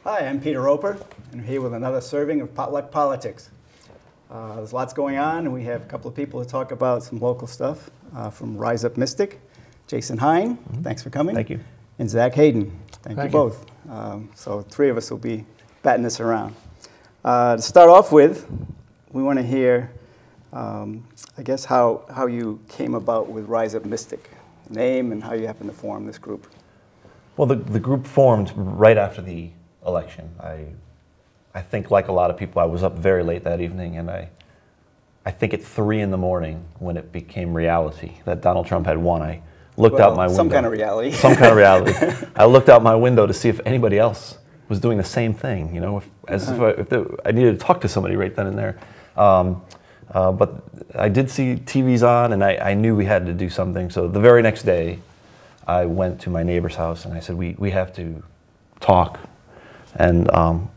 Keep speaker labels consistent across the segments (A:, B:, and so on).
A: Hi, I'm Peter Roper, and I'm here with another serving of Potluck Politics. There's lots going on, and we have a couple of people to talk about some local stuff from RiseUpMystic. Jason Hine, thanks for coming.
B: Thank you.
A: And Zach Hayden, thank you both. So three of us will be batting this around. To start off with, we want to hear, I guess, how you came about with RiseUpMystic, name and how you happened to form this group.
B: Well, the group formed right after the election. I think, like a lot of people, I was up very late that evening, and I think at 3 in the morning, when it became reality that Donald Trump had won, I looked out my window.
A: Some kind of reality.
B: Some kind of reality. I looked out my window to see if anybody else was doing the same thing, you know, if I needed to talk to somebody right then and there. But I did see TVs on, and I knew we had to do something. So the very next day, I went to my neighbor's house, and I said, we have to talk. And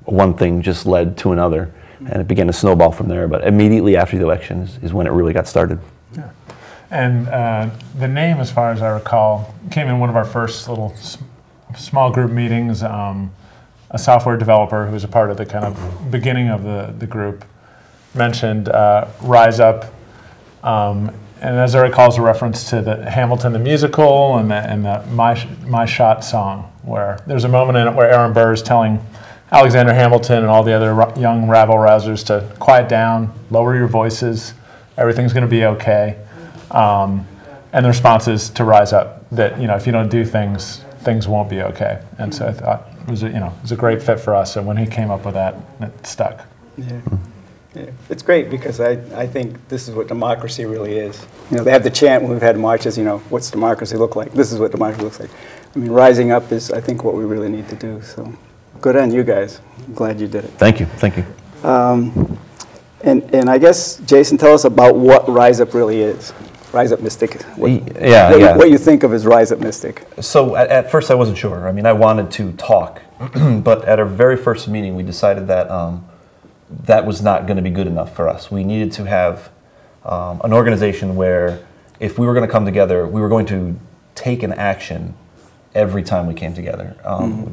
B: one thing just led to another, and it began to snowball from there. But immediately after the election is when it really got started.
C: Yeah. And the name, as far as I recall, came in one of our first little small group meetings. A software developer who was a part of the kind of beginning of the group mentioned Rise Up. And as I recall, it's a reference to the Hamilton the musical and the My Shot song, where there's a moment in it where Aaron Burr is telling Alexander Hamilton and all the other young rabble-rousers to quiet down, lower your voices, everything's going to be okay. And the response is to rise up, that, you know, if you don't do things, things won't be okay. And so I thought it was a great fit for us. And when he came up with that, it stuck.
A: Yeah. Yeah, it's great because I think this is what democracy really is. You know, they have the chant when we've had marches, you know, what's democracy look like? This is what democracy looks like. I mean, rising up is, I think, what we really need to do. So good on you guys. I'm glad you did it.
B: Thank you. Thank you.
A: And I guess, Jason, tell us about what Rise Up really is. RiseUpMystic. What you think of as RiseUpMystic.
B: So at first I wasn't sure. I mean, I wanted to talk, but at our very first meeting we decided that that was not going to be good enough for us. We needed to have an organization where if we were going to come together, we were going to take an action every time we came together.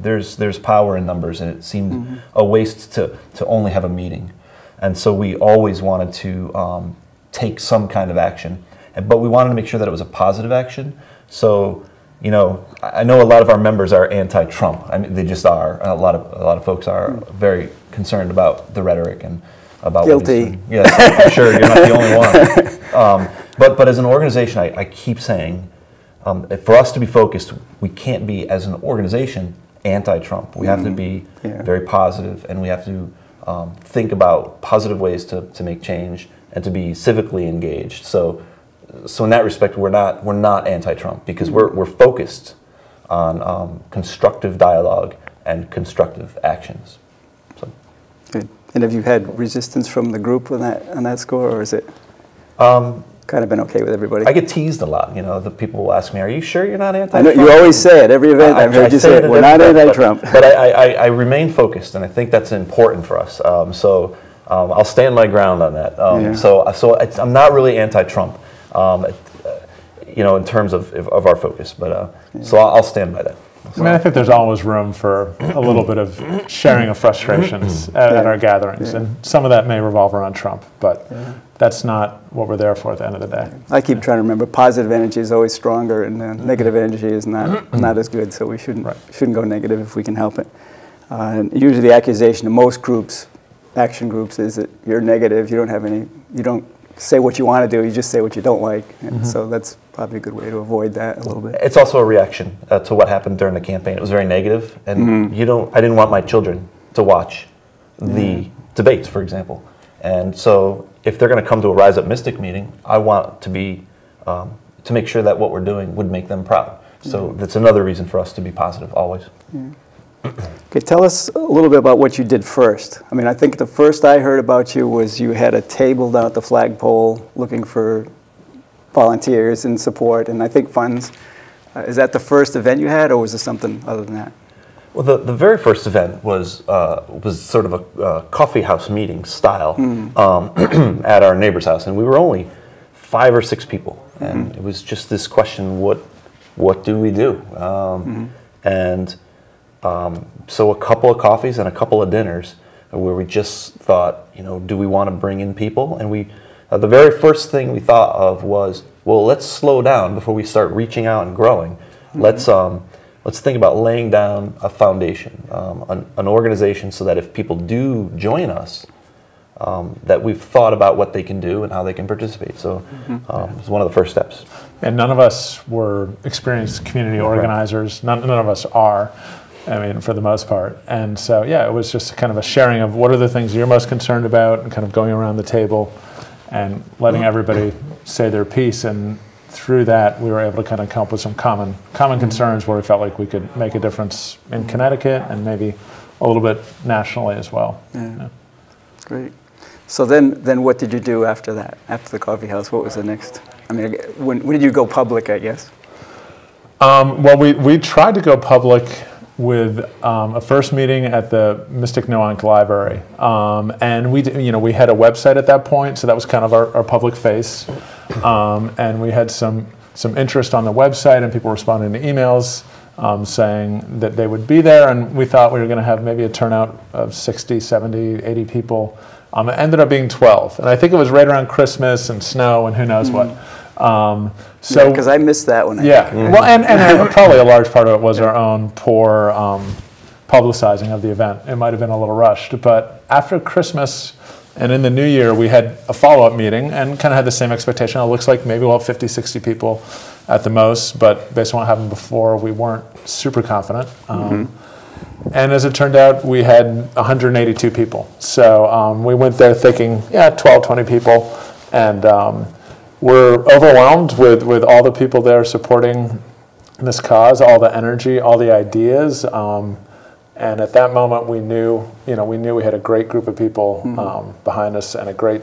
B: There's power in numbers, and it seemed a waste to only have a meeting. And so we always wanted to take some kind of action, but we wanted to make sure that it was a positive action. So, you know, I know a lot of our members are anti-Trump. I mean, they just are. A lot of folks are very concerned about the rhetoric and about
A: guilty.
B: Yes, I'm sure you're not the only one. But as an organization, I keep saying, for us to be focused, we can't be, as an organization, anti-Trump. We have to be very positive, and we have to think about positive ways to make change and to be civically engaged. So in that respect, we're not anti-Trump because we're focused on constructive dialogue and constructive actions. So.
A: Good. And have you had resistance from the group on that score, or is it kind of been okay with everybody?
B: I get teased a lot. You know, the people will ask me, "Are you sure you're not anti-Trump?"
A: I know you always say it every event. I've heard you say it. We're not anti-Trump.
B: But I remain focused, and I think that's important for us. So I'll stand my ground on that. So I'm not really anti-Trump. You know, in terms of our focus, but so I'll stand by that.
C: I mean, I think there's always room for a little bit of sharing of frustrations at our gatherings, and some of that may revolve around Trump, but that's not what we're there for at the end of the day.
A: I keep trying to remember positive energy is always stronger, and negative energy is not as good. So we shouldn't go negative if we can help it. And usually, the accusation of most groups, action groups, is that you're negative. You don't say what you want to do, you just say what you don't like. And so that's probably a good way to avoid that a little bit.
B: It's also a reaction to what happened during the campaign. It was very negative, and I didn't want my children to watch the debates, for example. And so if they're going to come to a RiseUpMystic meeting, I want to be to make sure that what we're doing would make them proud. So that's another reason for us to be positive always.
A: Okay, tell us a little bit about what you did first. I mean, I think the first I heard about you was you had a table down at the flagpole looking for volunteers and support, and I think funds. Is that the first event you had, or was it something other than that?
B: Well, the very first event was sort of a coffee house meeting style at our neighbor's house, and we were only 5 or 6 people, and it was just this question: what do we do? And so a couple of coffees and a couple of dinners where we just thought, you know, do we want to bring in people? And we, the very first thing we thought of was, well, let's slow down before we start reaching out and growing. Let's think about laying down a foundation, an organization, so that if people do join us, that we've thought about what they can do and how they can participate. So it's one of the first steps.
C: And none of us were experienced community organizers. None of us are. I mean, for the most part. And so, yeah, it was just kind of a sharing of what are the things you're most concerned about, and kind of going around the table and letting everybody say their piece. And through that, we were able to kind of come up with some common concerns where we felt like we could make a difference in Connecticut and maybe a little bit nationally as well. Yeah.
A: Great. So then what did you do after that? After the coffee house, what was the next? I mean, when did you go public, I guess?
C: Well, we tried to go public with a first meeting at the Mystic Noank Library, and we had a website at that point, so that was kind of our public face, and we had some interest on the website, and people responding to emails saying that they would be there, and we thought we were going to have maybe a turnout of 60, 70, 80 people. It ended up being 12, and I think it was right around Christmas and snow and who knows what.
A: So because I missed that one.
C: Well, and probably a large part of it was our own poor publicizing of the event. It might have been a little rushed, but after Christmas and in the new year, we had a follow-up meeting and kind of had the same expectation. It looks like maybe we'll have 50, 60 people at the most, but based on what happened before, we weren't super confident. And as it turned out, we had 182 people. So we went there thinking, 12, 20 people, and we're overwhelmed with all the people there supporting this cause, all the energy, all the ideas, and at that moment we knew we had a great group of people behind us, and a great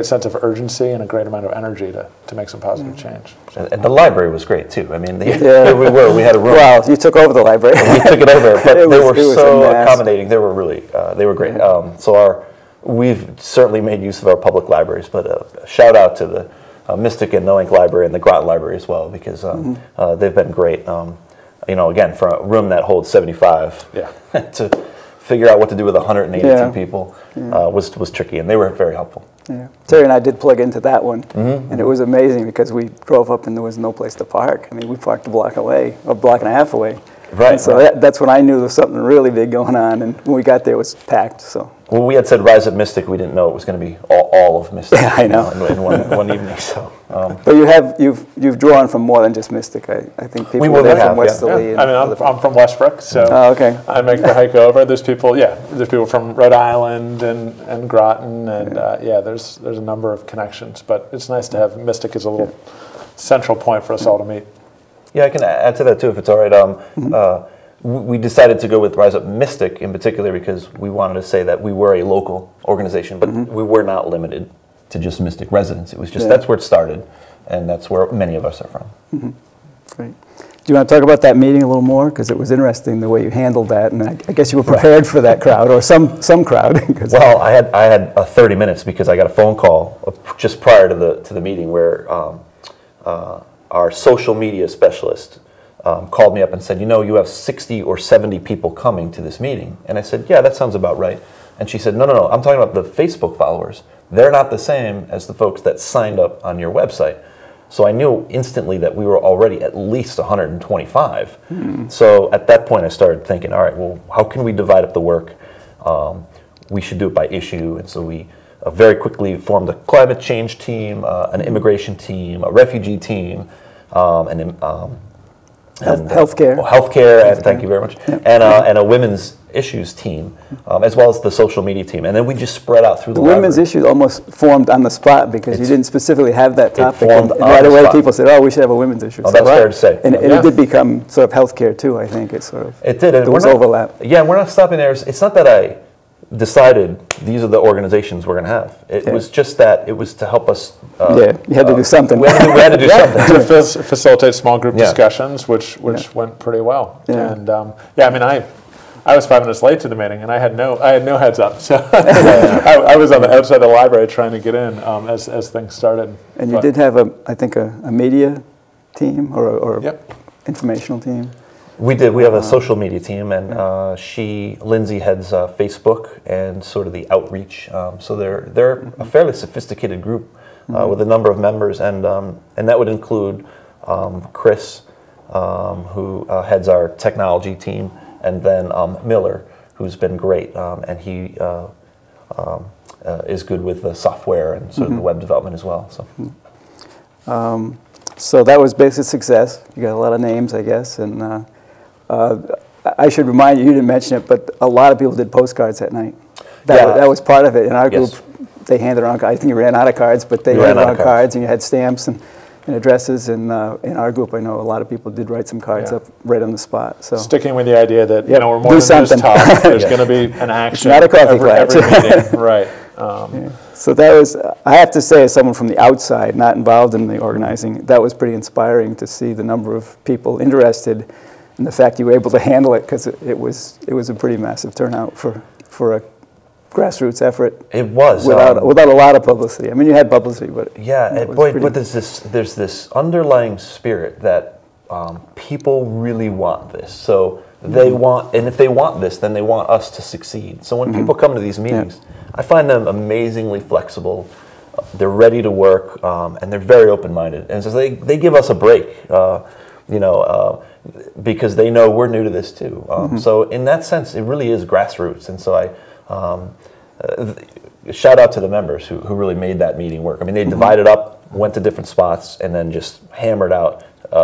C: sense of urgency and a great amount of energy to make some positive change.
B: And the library was great too. I mean, we had a room.
A: Well, you took over the library.
B: We took it over, but they were so accommodating. They were really, they were great. So we've certainly made use of our public libraries, but a shout out to the Mystic and Noank Library and the Groton Library as well, because they've been great. Again, for a room that holds 75, to figure out what to do with 182 people was tricky, and they were very helpful.
A: Yeah. Terri and I did plug into that one, and it was amazing because we drove up and there was no place to park. I mean, we parked a block and a half away.
B: Right.
A: And so that's when I knew there was something really big going on, and when we got there, it was packed. So.
B: Well, we had said RiseUpMystic. We didn't know it was going to be all of Mystic.
A: Yeah, I know.
B: In one evening. So.
A: But you've drawn from more than just Mystic. I think people from Westerly.
C: I mean, I'm from Westbrook, so I make the hike over. There's people, there's people from Rhode Island and Groton, and there's a number of connections. But it's nice to have Mystic as a little central point for us all to meet.
B: Yeah, I can add to that too, if it's all right. We decided to go with RiseUpMystic in particular because we wanted to say that we were a local organization, but we were not limited to just Mystic residents. It was just that's where it started, and that's where many of us are from.
A: Great. Do you want to talk about that meeting a little more? Because it was interesting the way you handled that, and I guess you were prepared for that crowd, or some crowd.
B: Well, I had 30 minutes because I got a phone call just prior to the meeting where our social media specialist called me up and said, you have 60 or 70 people coming to this meeting. And I said, yeah, that sounds about right. And she said, no, I'm talking about the Facebook followers. They're not the same as the folks that signed up on your website. So I knew instantly that we were already at least 125. So at that point I started thinking, all right, well, how can we divide up the work? We should do it by issue. And so we very quickly formed a climate change team, an immigration team, a refugee team, and
A: healthcare.
B: Healthcare, and thank you very much, and a women's issues team, as well as the social media team, and then we just spread out through the
A: women's
B: library.
A: issues almost formed on the spot because you didn't specifically have that topic,
B: formed
A: and
B: on
A: right
B: the
A: away
B: spot.
A: people said, "Oh, we should have a women's issue."
B: Oh, that's fair to say.
A: And it did become sort of healthcare too. I think it sort of
B: It did.
A: There was overlap.
B: Yeah, we're not stopping there. It's not that I decided these are the organizations we're going to have. It was just that it was to help us.
A: You had to do something.
B: We had to do something.
C: To facilitate small group discussions, which went pretty well.
A: Yeah.
C: And I mean, I was 5 minutes late to the meeting, and I had no heads up. So I was on the outside of the library trying to get in as things started.
A: And you did have I think a media team or informational team.
B: We did. We have a social media team, and Lindsay heads Facebook and sort of the outreach. So they're a fairly sophisticated group with a number of members, and that would include Chris, who heads our technology team, and then Miller, who's been great, and he is good with the software and sort of the web development as well. So.
A: So that was basically success. You got a lot of names, I guess, and I should remind you, you didn't mention it, but a lot of people did postcards that night. That was part of it. In our group, they handed around, I think you ran out of cards, but they handed around cards, and you had stamps and addresses. And in our group, I know a lot of people did write some cards up right on the spot. So
C: sticking with the idea that we're more than just talk. There's going to be an action.
A: Not a coffee
C: every meeting, right?
A: So that was, I have to say, as someone from the outside, not involved in the organizing, that was pretty inspiring to see the number of people interested, and the fact you were able to handle it, because it was a pretty massive turnout for a grassroots effort.
B: It was
A: without a lot of publicity. I mean, you had publicity, but
B: but there's this underlying spirit that people really want this. So they want, and if they want this, then they want us to succeed. So when people come to these meetings, I find them amazingly flexible. They're ready to work, and they're very open-minded, and so they give us a break. Because they know we're new to this too. So in that sense, it really is grassroots. And so shout out to the members who really made that meeting work. I mean, they divided up, went to different spots, and then just hammered out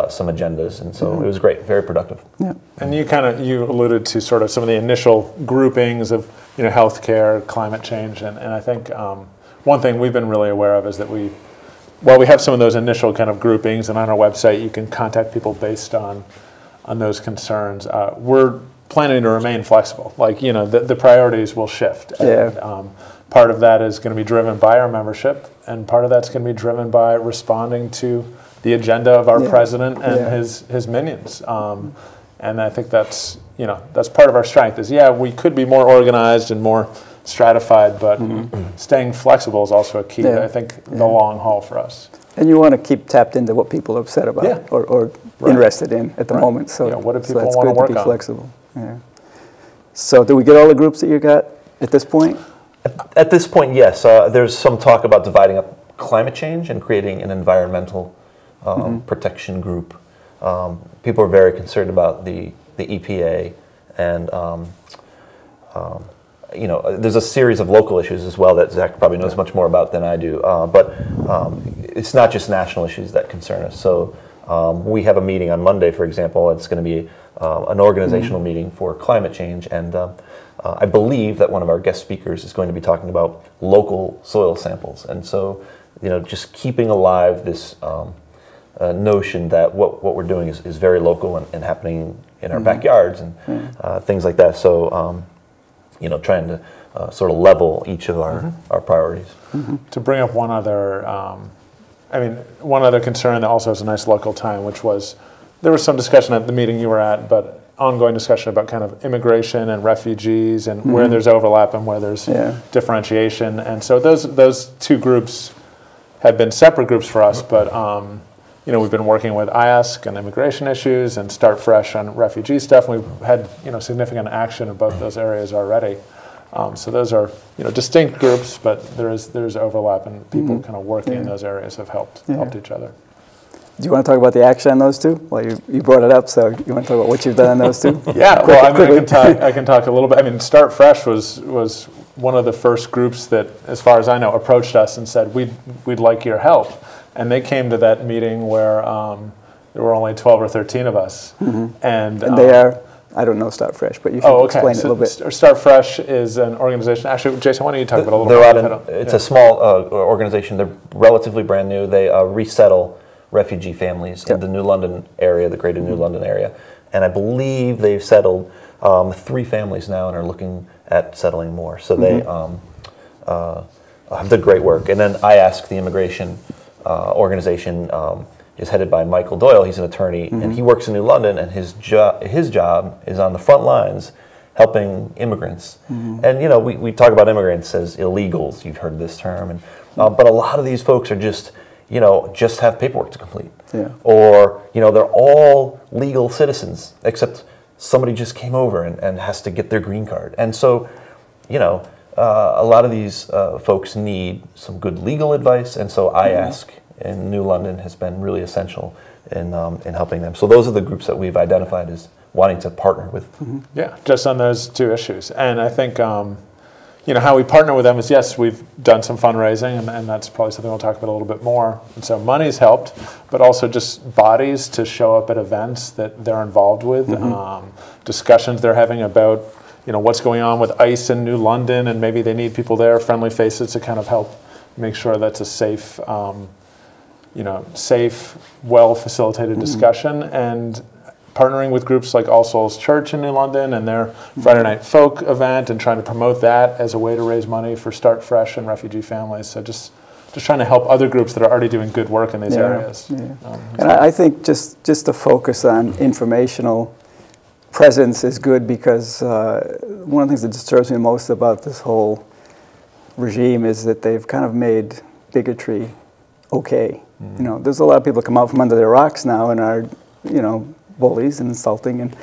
B: some agendas. And so it was great, very productive. Yeah.
C: And you alluded to sort of some of the initial groupings of healthcare, climate change, and I think one thing we've been really aware of is that while we have some of those initial kind of groupings, and on our website you can contact people based on those concerns, we're planning to remain flexible. Like, the priorities will shift. And, part of that is going to be driven by our membership, and part of that's going to be driven by responding to the agenda of our president and his minions. And I think that's part of our strength is, we could be more organized and more stratified, but staying flexible is also a key, I think, the long haul for us.
A: And you want to keep tapped into what people are upset about or interested in at the moment. So,
C: what do people
A: so it's
C: want
A: good
C: to work
A: to be
C: on?
A: Flexible. Yeah. So did we get all the groups that you got at this point?
B: At this point, yes. There's some talk about dividing up climate change and creating an environmental protection group. People are very concerned about the EPA, and there's a series of local issues as well that Zach probably knows much more about than I do. But it's not just national issues that concern us. So we have a meeting on Monday, for example. It's going to be an organizational meeting for climate change, and I believe that one of our guest speakers is going to be talking about local soil samples. And so, just keeping alive this notion that what we're doing is very local and happening in our backyards and things like that. So, trying to sort of level each of our priorities.
C: To bring up one other, one other concern that also has a nice local time, which was, there was some discussion at the meeting you were at, but ongoing discussion about kind of immigration and refugees and where there's overlap and where there's differentiation. And so those two groups have been separate groups for us, but we've been working with IASC on immigration issues and Start Fresh on refugee stuff. We've had significant action in both those areas already. So those are distinct groups, but there's overlap, and people kind of working in those areas have helped each other.
A: Do you want to talk about the action on those two? Well, you brought it up, so you want to talk about what you've done on those two?
C: I can talk a little bit. I mean, Start Fresh was one of the first groups that, as far as I know, approached us and said, we'd like your help. And they came to that meeting where there were only 12 or 13 of us. And
A: they are, I don't know Start Fresh, but you should explain it a little bit.
C: Start Fresh is an organization. Actually, Jason, why don't you talk about it a little bit?
B: It's a small organization. They're relatively brand new. They resettle refugee families in the New London area, the greater New London area. And I believe they've settled 3 families now and are looking at settling more. So they have done great work. And then I Ask, the immigration organization, is headed by Michael Doyle. He's an attorney, and he works in New London, and his job is on the front lines helping immigrants. And, you know, we talk about immigrants as illegals. You've heard this term. And, but a lot of these folks are just, you know, just have paperwork to complete. Or, you know, they're all legal citizens, except somebody just came over and has to get their green card. And so, you know, a lot of these folks need some good legal advice, and so I Ask in New London has been really essential in helping them. So those are the groups that we've identified as wanting to partner with.
C: Yeah, just on those 2 issues. And I think, you know, how we partner with them is, yes, we've done some fundraising, and that's probably something we'll talk about a little bit more. And so money's helped, but also just bodies to show up at events that they're involved with, discussions they're having about, you know, what's going on with ICE in New London, and maybe they need people there, friendly faces, to kind of help make sure that's a safe, you know, safe, well-facilitated discussion. And partnering with groups like All Souls Church in New London and their Friday Night Folk event, and trying to promote that as a way to raise money for Start Fresh and refugee families. So just trying to help other groups that are already doing good work in these areas.
A: And I think just to focus on informational presence is good, because one of the things that disturbs me most about this whole regime is that they've kind of made bigotry okay. You know, there's a lot of people that come out from under their rocks now and are, you know, bullies and insulting, and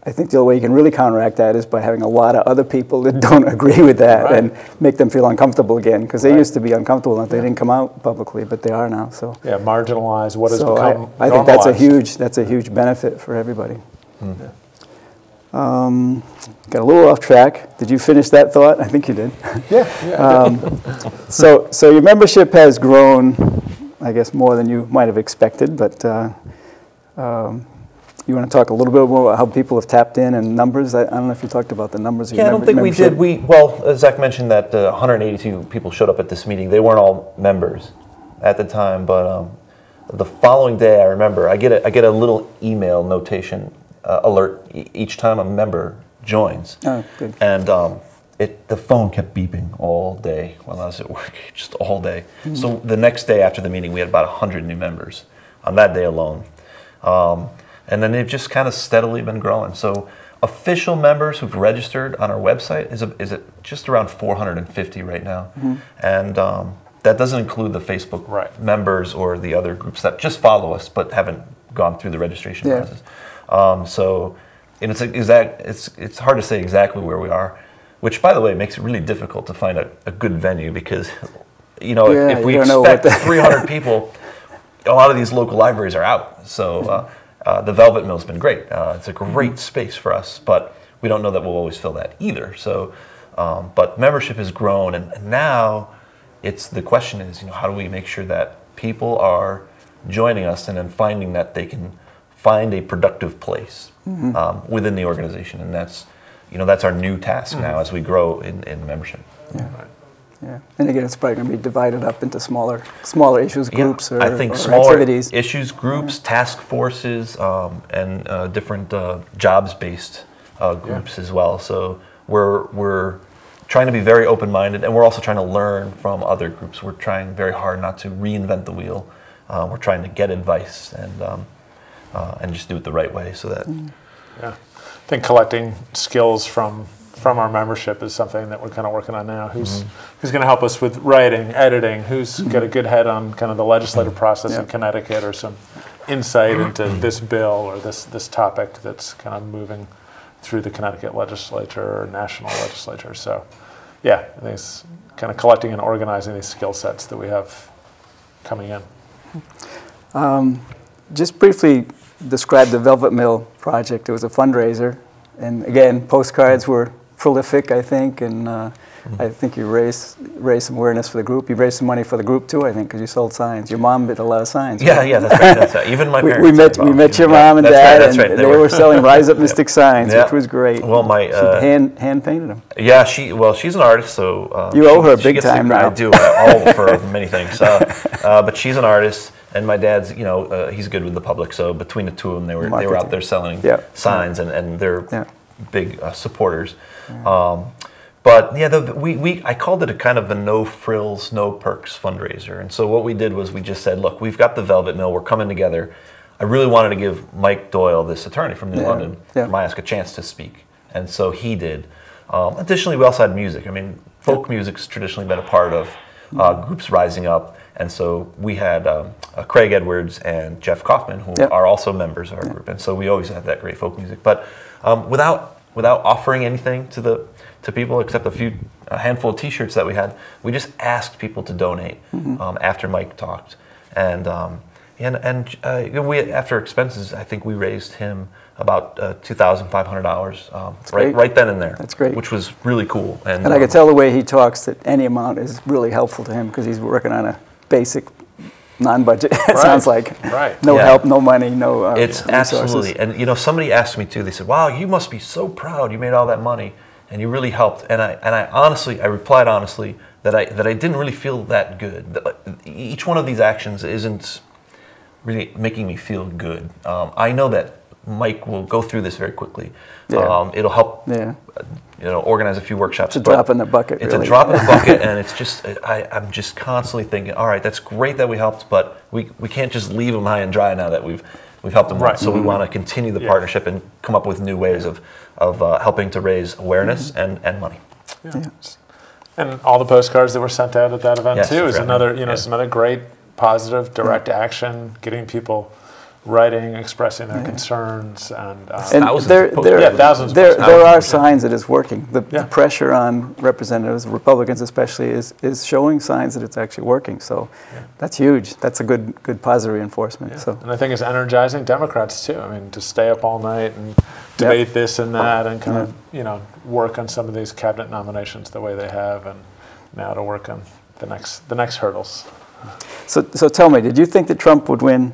A: I think the only way you can really counteract that is by having a lot of other people that don't agree with that and make them feel uncomfortable again, because they used to be uncomfortable and they didn't come out publicly, but they are now. So
C: marginalized what has become
A: I think that's a huge benefit for everybody. Got a little off track. Did you finish that thought? I think you did. So your membership has grown, I guess, more than you might have expected, but you want to talk a little bit more about how people have tapped in and numbers? I don't know if you talked about the numbers of your membership.
B: we did. Well, Zach mentioned that 182 people showed up at this meeting. They weren't all members at the time, but the following day, I remember, I get a little email notation alert each time a member joins.
A: Oh, good.
B: And the phone kept beeping all day while I was at work, just all day. So the next day after the meeting, we had about 100 new members on that day alone. And then they've just kind of steadily been growing. So official members who've registered on our website is at just around 450 right now. And that doesn't include the Facebook members or the other groups that just follow us but haven't gone through the registration process. So and it's hard to say exactly where we are, which, by the way, makes it really difficult to find a good venue, because, you know, if we expect 300 people, a lot of these local libraries are out. So the Velvet Mill's been great. It's a great space for us, but we don't know that we'll always fill that either. So, but membership has grown, and now the question is, you know, how do we make sure that people are joining us and then finding that they can find a productive place within the organization, and that's our new task now as we grow in membership.
A: Yeah, and again, it's probably going to be divided up into smaller issues groups or
B: I think
A: or
B: smaller
A: activities.
B: Issues groups, task forces, and different jobs-based groups as well. So we're trying to be very open-minded, and we're also trying to learn from other groups. We're trying very hard not to reinvent the wheel. We're trying to get advice and just do it the right way, so that.
C: I think collecting skills from our membership is something that we're kind of working on now. Who's going to help us with writing, editing? Who's got a good head on kind of the legislative process in Connecticut, or some insight into this bill or this topic that's kind of moving through the Connecticut legislature or national legislature. So, I think it's kind of collecting and organizing these skill sets that we have coming in.
A: Just briefly describe the Velvet Mill project. It was a fundraiser, and again, postcards were prolific, I think, and I think you raised some awareness for the group. You raised some money for the group too, I think, because you sold signs. Your mom did a lot of signs.
B: Yeah,
A: right?
B: Yeah, that's right. That's right. Even my parents.
A: We met your mom and dad,
B: that's right.
A: and they were selling RiseUpMystic signs, which was great.
B: Well, my
A: she hand painted them.
B: Yeah, she's an artist, so
A: you owe her big time now.
B: I do, all for many things. But she's an artist. And my dad's, he's good with the public. So between the two of them, they were out there selling signs, and they're big supporters. But yeah, I called it a kind of a no frills, no perks fundraiser. And so what we did was we just said, look, we've got the Velvet Mill, we're coming together. I really wanted to give Mike Doyle, this attorney from New London, from IASC, a chance to speak, and so he did. Additionally, we also had music. I mean, folk music's traditionally been a part of groups rising up. And so we had Craig Edwards and Jeff Kaufman, who are also members of our group, and so we always have that great folk music. But without offering anything to people except a handful of T-shirts that we had, we just asked people to donate after Mike talked, and we, after expenses, I think we raised him about $2,500 right then and there.
A: That's great.
B: Which was really cool.
A: And I could tell the way he talks that any amount is really helpful to him because he's working on a basic non-budget. It sounds like no help, no money, no
B: it's
A: resources.
B: Absolutely. And somebody asked me too. They said, "Wow, you must be so proud. You made all that money, and you really helped." And I replied honestly that I didn't really feel that good. Each one of these actions isn't really making me feel good. I know that Mike will go through this very quickly. It'll help. Organize a few workshops.
A: It's a drop in the bucket.
B: It's a drop in the bucket, and it's just I'm just constantly thinking, all right, that's great that we helped, but we can't just leave them high and dry now that we've helped them. So we want to continue the partnership and come up with new ways of helping to raise awareness and money.
C: And all the postcards that were sent out at that event too is another it's another great positive direct action, getting people writing, expressing their concerns, and
B: thousands.
C: Thousands.
A: There are signs that it's working. The pressure on representatives, Republicans especially, is showing signs that it's actually working. So that's huge. That's a good positive reinforcement. So,
C: and I think it's energizing Democrats too. I mean, to stay up all night and debate this and that, and kind of work on some of these cabinet nominations the way they have, and now to work on the next hurdles.
A: So tell me, did you think that Trump would win?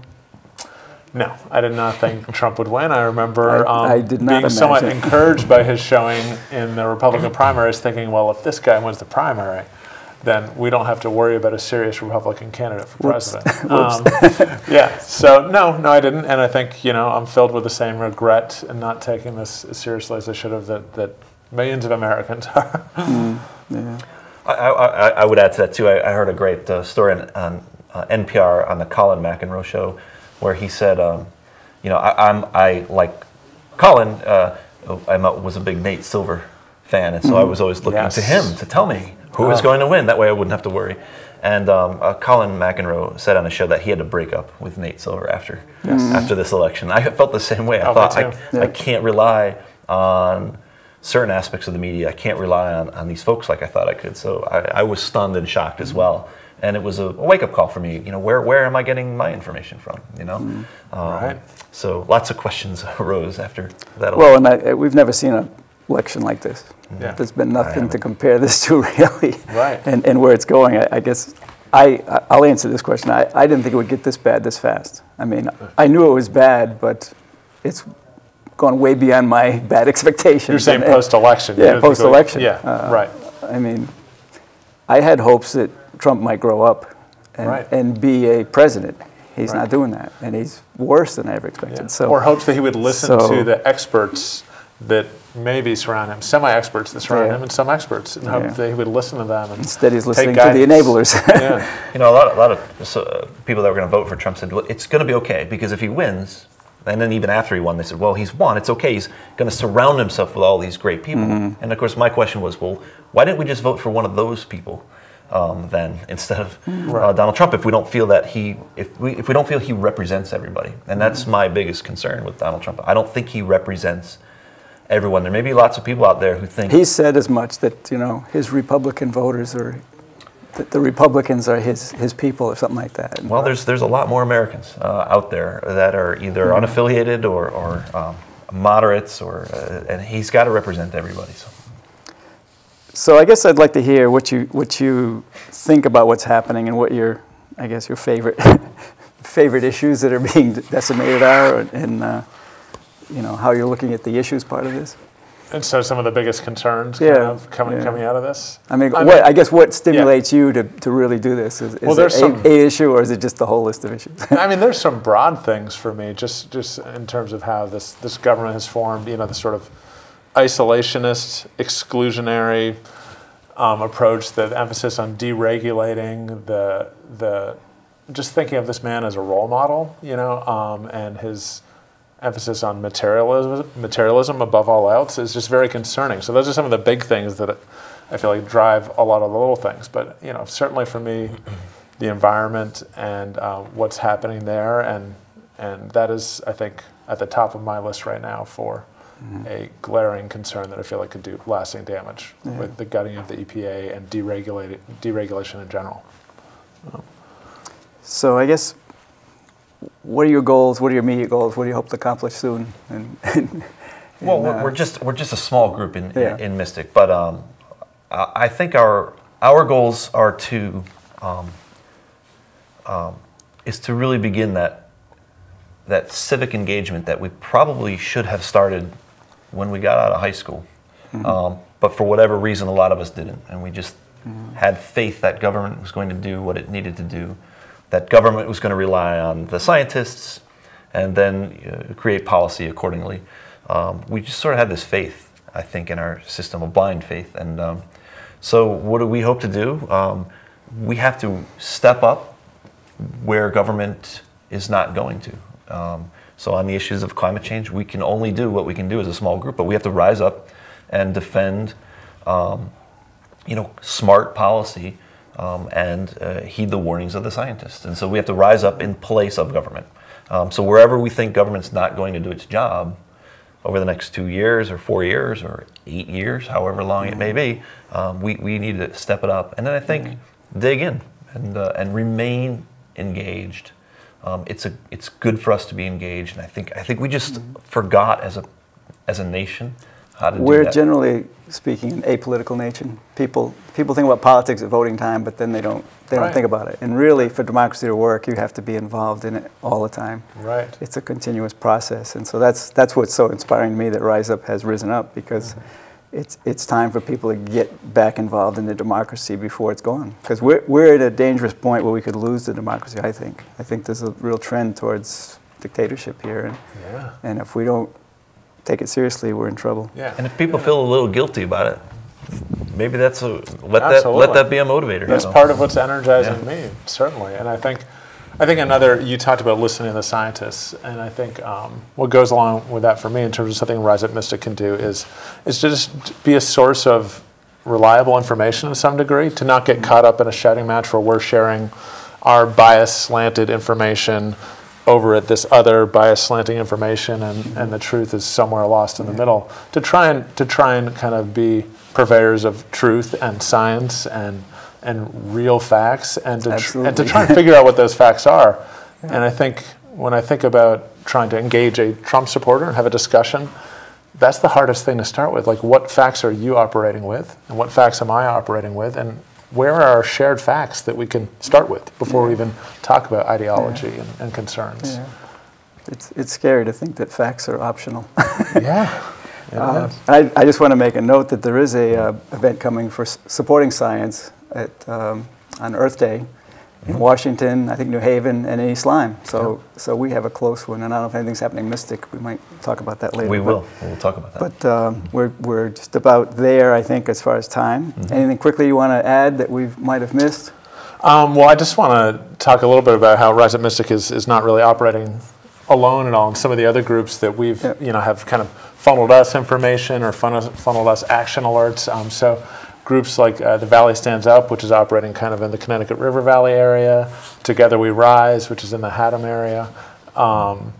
C: No, I did not think Trump would win. I remember
A: I did not
C: being somewhat encouraged by his showing in the Republican primaries, thinking, well, if this guy wins the primary, then we don't have to worry about a serious Republican candidate for president. So no, I didn't. And I think, I'm filled with the same regret and not taking this as seriously as I should have, that millions of Americans are.
B: I would add to that, too. I heard a great story on NPR on the Colin McEnroe show, where he said, I like Colin, I was a big Nate Silver fan, and so I was always looking to him to tell me who was going to win. That way I wouldn't have to worry. And Colin McEnroe said on the show that he had to break up with Nate Silver after this election. I felt the same way. I thought I can't rely on certain aspects of the media. I can't rely on these folks like I thought I could. So I was stunned and shocked as well. And it was a wake-up call for me. Where am I getting my information from? So lots of questions arose after that election.
A: Well, and we've never seen an election like this. There's been nothing to compare this to, really. And where it's going, I guess I'll answer this question. I didn't think it would get this bad this fast. I mean, I knew it was bad, but it's gone way beyond my bad expectations.
C: You're saying post-election.
A: Post-election.
C: Right.
A: I mean, I had hopes that Trump might grow up and be a president. He's not doing that, and he's worse than I ever expected. So,
C: or hopes that he would listen to the experts that maybe surround him, semi-experts that surround him, and some experts, and hope that he would listen to them. And
A: instead, he's listening to the enablers.
B: A lot of people that were going to vote for Trump said, well, it's going to be okay, because if he wins, and then even after he won, they said, well, he's won, it's okay, he's going to surround himself with all these great people. And of course, my question was, well, why didn't we just vote for one of those people? Then instead of Donald Trump, if we don't feel that if we don't feel he represents everybody, and that's my biggest concern with Donald Trump. I don't think he represents everyone. There may be lots of people out there who think
A: he said as much that his Republican voters are that the Republicans are his people or something like that.
B: Well, there's a lot more Americans out there that are either unaffiliated or moderates, and he's got to represent everybody.
A: So I guess I'd like to hear what you think about what's happening and what your favorite favorite issues that are being decimated are, and how you're looking at the issues part of this.
C: And so some of the biggest concerns coming out of this?
A: I guess what stimulates you to really do this? Is it a issue, or is it just the whole list of issues?
C: I mean, there's some broad things for me, just in terms of how this government has formed, the sort of isolationist, exclusionary approach, the emphasis on deregulating, the just thinking of this man as a role model, and his emphasis on materialism above all else is just very concerning. So those are some of the big things that I feel like drive a lot of the little things. But certainly for me, the environment and what's happening there, and that is, I think, at the top of my list right now for a glaring concern that I feel like could do lasting damage with the gutting of the EPA and deregulation in general.
A: So I guess, what are your goals? What are your immediate goals? What do you hope to accomplish soon?
B: We're just a small group in Mystic, but I think our goals are to is to really begin that civic engagement that we probably should have started when we got out of high school, but for whatever reason, a lot of us didn't, and we just had faith that government was going to do what it needed to do, that government was going to rely on the scientists, and then create policy accordingly. We just sort of had this faith, I think, in our system, a blind faith, and so what do we hope to do? We have to step up where government is not going to. So on the issues of climate change, we can only do what we can do as a small group, but we have to rise up and defend, smart policy and heed the warnings of the scientists. And so we have to rise up in place of government. So wherever we think government's not going to do its job over the next 2 years or 4 years or 8 years, however long it may be, we need to step it up. And then I think dig in and remain engaged. It's good for us to be engaged, and I think we just forgot as a nation how to do that.
A: We're generally speaking an apolitical nation. People think about politics at voting time, but then they don't think about it. And really, for democracy to work, you have to be involved in it all the time.
C: Right.
A: It's a continuous process, and so that's what's so inspiring to me that RiseUp has risen up, because it's time for people to get back involved in the democracy before it's gone. Because we're at a dangerous point where we could lose the democracy, I think. I think there's a real trend towards dictatorship here. And if we don't take it seriously, we're in trouble.
C: Yeah.
B: And if people feel a little guilty about it, maybe let that be a motivator.
C: That's part of what's energizing me, certainly. And I think you talked about listening to the scientists, and I think what goes along with that for me in terms of something RiseUpMystic can do is to just be a source of reliable information to some degree, to not get caught up in a shouting match where we're sharing our bias-slanted information over at this other bias-slanting information, and the truth is somewhere lost in the middle. To try and kind of be purveyors of truth and science and real facts, and to try and figure out what those facts are. And I think when I think about trying to engage a Trump supporter and have a discussion, that's the hardest thing to start with. Like, what facts are you operating with, and what facts am I operating with, and where are our shared facts that we can start with before we even talk about ideology and concerns?
A: Yeah. It's scary to think that facts are optional.
C: I
A: I just want to make a note that there is a event coming for supporting science on Earth Day in Washington, I think New Haven, and in East Lyme. So we have a close one, and I don't know if anything's happening in Mystic. We might talk about that later.
B: We'll talk about that.
A: But we're just about there, I think, as far as time. Anything quickly you want to add that we might have missed?
C: Well, I just want to talk a little bit about how RiseUpMystic is not really operating alone at all, and some of the other groups that we've have kind of funneled us information or funneled us action alerts. So groups like the Valley Stands Up, which is operating kind of in the Connecticut River Valley area, Together We Rise, which is in the Haddam area, and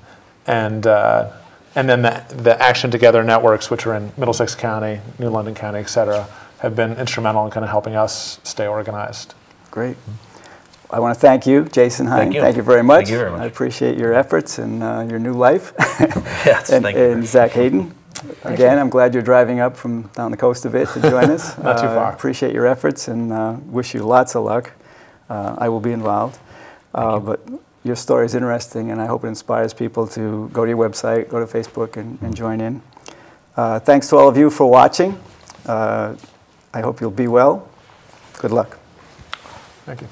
C: then the Action Together networks, which are in Middlesex County, New London County, et cetera, have been instrumental in kind of helping us stay organized.
A: Great. I want to thank you, Jason Hine.
B: Thank you
A: very much.
B: Thank you very much.
A: I appreciate your efforts and your new life.
B: Yes, thank you.
A: And Zach Hayden. Again, I'm glad you're driving up from down the coast a bit to join us.
C: Not too far.
A: Appreciate your efforts and wish you lots of luck. I will be involved. But your story is interesting, and I hope it inspires people to go to your website, go to Facebook, and join in. Thanks to all of you for watching. I hope you'll be well. Good luck.
C: Thank you.